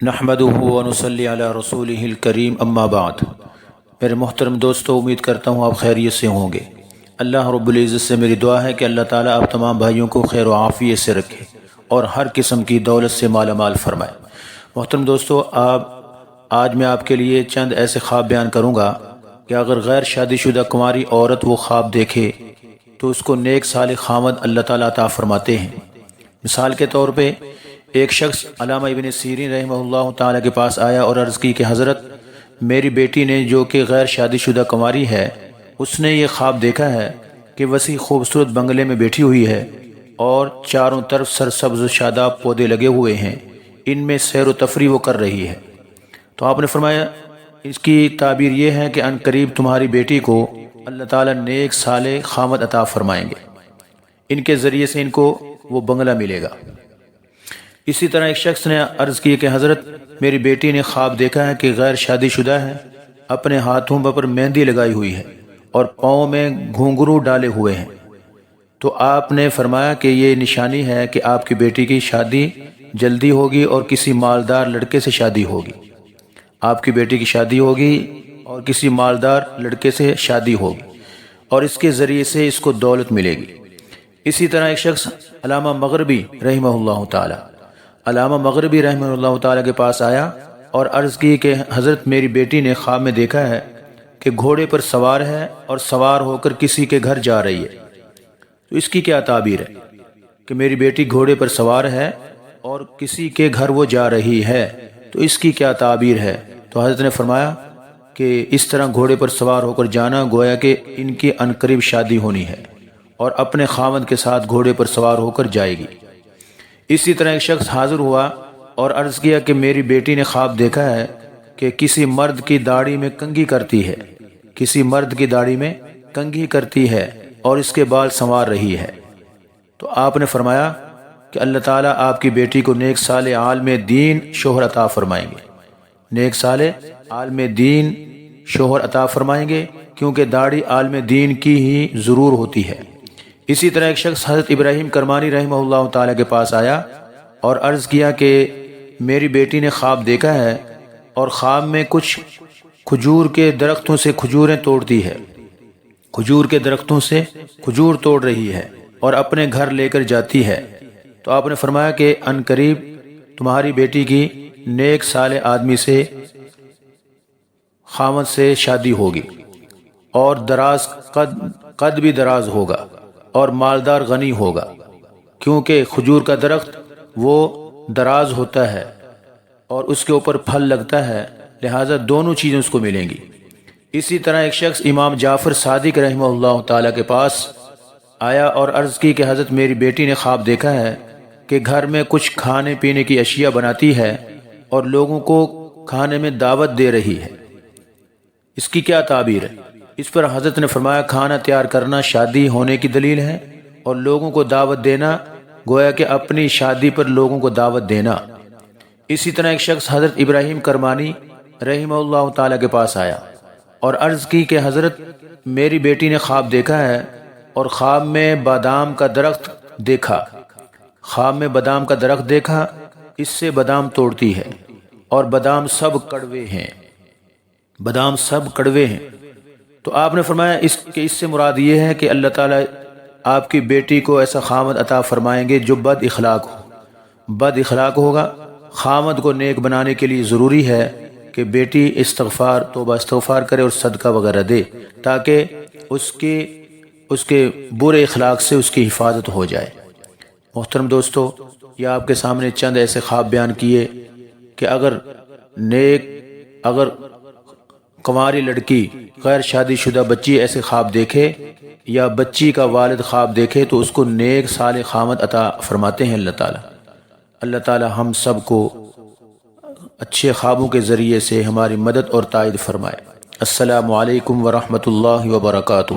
نحمدہ ونصلی علی رسولہ الکریم اما بعد۔ میرے محترم دوستو، امید کرتا ہوں آپ خیریت سے ہوں گے۔ اللہ رب العزت سے میری دعا ہے کہ اللہ تعالیٰ آپ تمام بھائیوں کو خیر و عافیت سے رکھے اور ہر قسم کی دولت سے مالا مال فرمائے۔ محترم دوستو، آج میں آپ کے لیے چند ایسے خواب بیان کروں گا کہ اگر غیر شادی شدہ کنواری عورت وہ خواب دیکھے تو اس کو نیک صالح خامد اللہ تعالیٰ عطا فرماتے ہیں۔ مثال کے طور پہ ایک شخص علامہ ابن سیرین رحمہ اللہ تعالیٰ کے پاس آیا اور عرض کی کہ حضرت، میری بیٹی نے جو کہ غیر شادی شدہ کنواری ہے، اس نے یہ خواب دیکھا ہے کہ وسیع خوبصورت بنگلے میں بیٹھی ہوئی ہے اور چاروں طرف سرسبز و شاداب پودے لگے ہوئے ہیں، ان میں سیر و تفریح وہ کر رہی ہے۔ تو آپ نے فرمایا اس کی تعبیر یہ ہے کہ ان قریب تمہاری بیٹی کو اللہ تعالیٰ نیک صالح خامد عطا فرمائیں گے، ان کے ذریعے سے ان کو وہ بنگلہ ملے گا۔ اسی طرح ایک شخص نے عرض کی کہ حضرت، میری بیٹی نے خواب دیکھا ہے کہ غیر شادی شدہ ہے، اپنے ہاتھوں پر مہندی لگائی ہوئی ہے اور پاؤں میں گھنگرو ڈالے ہوئے ہیں۔ تو آپ نے فرمایا کہ یہ نشانی ہے کہ آپ کی بیٹی کی شادی جلدی ہوگی اور کسی مالدار لڑکے سے شادی ہوگی۔ آپ کی بیٹی کی شادی ہوگی اور کسی مالدار لڑکے سے شادی ہوگی اور اس کے ذریعے سے اس کو دولت ملے گی۔ اسی طرح ایک شخص علامہ مغربی رحمہ اللہ تعالیٰ کے پاس آیا اور عرض کی کہ حضرت، میری بیٹی نے خواب میں دیکھا ہے کہ گھوڑے پر سوار ہے اور سوار ہو کر کسی کے گھر جا رہی ہے۔ تو اس کی کیا تعبیر ہے کہ میری بیٹی گھوڑے پر سوار ہے اور کسی کے گھر وہ جا رہی ہے، تو اس کی کیا تعبیر ہے؟ تو حضرت نے فرمایا کہ اس طرح گھوڑے پر سوار ہو کر جانا گویا کہ ان کی عنقریب شادی ہونی ہے اور اپنے خاوند کے ساتھ گھوڑے پر سوار ہو کر جائے گی۔ اسی طرح ایک شخص حاضر ہوا اور عرض کیا کہ میری بیٹی نے خواب دیکھا ہے کہ کسی مرد کی داڑھی میں کنگھی کرتی ہے اور اس کے بال سنوار رہی ہے۔ تو آپ نے فرمایا کہ اللہ تعالیٰ آپ کی بیٹی کو نیک صالح عالم دین شوہر عطا فرمائیں گے، نیک صالح عالم دین شوہر عطا فرمائیں گے، کیونکہ داڑھی عالم دین کی ہی ضرور ہوتی ہے۔ اسی طرح ایک شخص حضرت ابراہیم کرمانی رحمہ اللہ تعالیٰ کے پاس آیا اور عرض کیا کہ میری بیٹی نے خواب دیکھا ہے اور خواب میں کچھ کھجور کے درختوں سے کھجوریں توڑتی ہے، کھجور کے درختوں سے کھجور توڑ رہی ہے اور اپنے گھر لے کر جاتی ہے۔ تو آپ نے فرمایا کہ ان قریب تمہاری بیٹی کی نیک صالح آدمی سے خامد سے شادی ہوگی اور دراز قد بھی دراز ہوگا اور مالدار غنی ہوگا، کیونکہ کھجور کا درخت وہ دراز ہوتا ہے اور اس کے اوپر پھل لگتا ہے، لہٰذا دونوں چیزیں اس کو ملیں گی۔ اسی طرح ایک شخص امام جعفر صادق رحمہ اللہ تعالیٰ کے پاس آیا اور عرض کی کہ حضرت، میری بیٹی نے خواب دیکھا ہے کہ گھر میں کچھ کھانے پینے کی اشیاء بناتی ہے اور لوگوں کو کھانے میں دعوت دے رہی ہے، اس کی کیا تعبیر ہے؟ اس پر حضرت نے فرمایا کھانا تیار کرنا شادی ہونے کی دلیل ہے اور لوگوں کو دعوت دینا گویا کہ اپنی شادی پر لوگوں کو دعوت دینا۔ اسی طرح ایک شخص حضرت ابراہیم کرمانی رحمہ اللہ تعالیٰ کے پاس آیا اور عرض کی کہ حضرت، میری بیٹی نے خواب دیکھا ہے اور خواب میں بادام کا درخت دیکھا، اس سے بادام توڑتی ہے اور بادام سب کڑوے ہیں۔ تو آپ نے فرمایا اس سے مراد یہ ہے کہ اللہ تعالیٰ آپ کی بیٹی کو ایسا خامد عطا فرمائیں گے جو بد اخلاق ہوگا۔ خامد کو نیک بنانے کے لیے ضروری ہے کہ بیٹی توبہ استغفار کرے اور صدقہ وغیرہ دے، تاکہ اس کے برے اخلاق سے اس کی حفاظت ہو جائے۔ محترم دوستو، یہ آپ کے سامنے چند ایسے خواب بیان کیے کہ اگر کنواری لڑکی غیر شادی شدہ بچی ایسے خواب دیکھے یا بچی کا والد خواب دیکھے تو اس کو نیک صالح خامد عطا فرماتے ہیں اللہ تعالیٰ۔ اللہ تعالیٰ ہم سب کو اچھے خوابوں کے ذریعے سے ہماری مدد اور تائید فرمائے۔ السلام علیکم ورحمۃ اللہ وبرکاتہ۔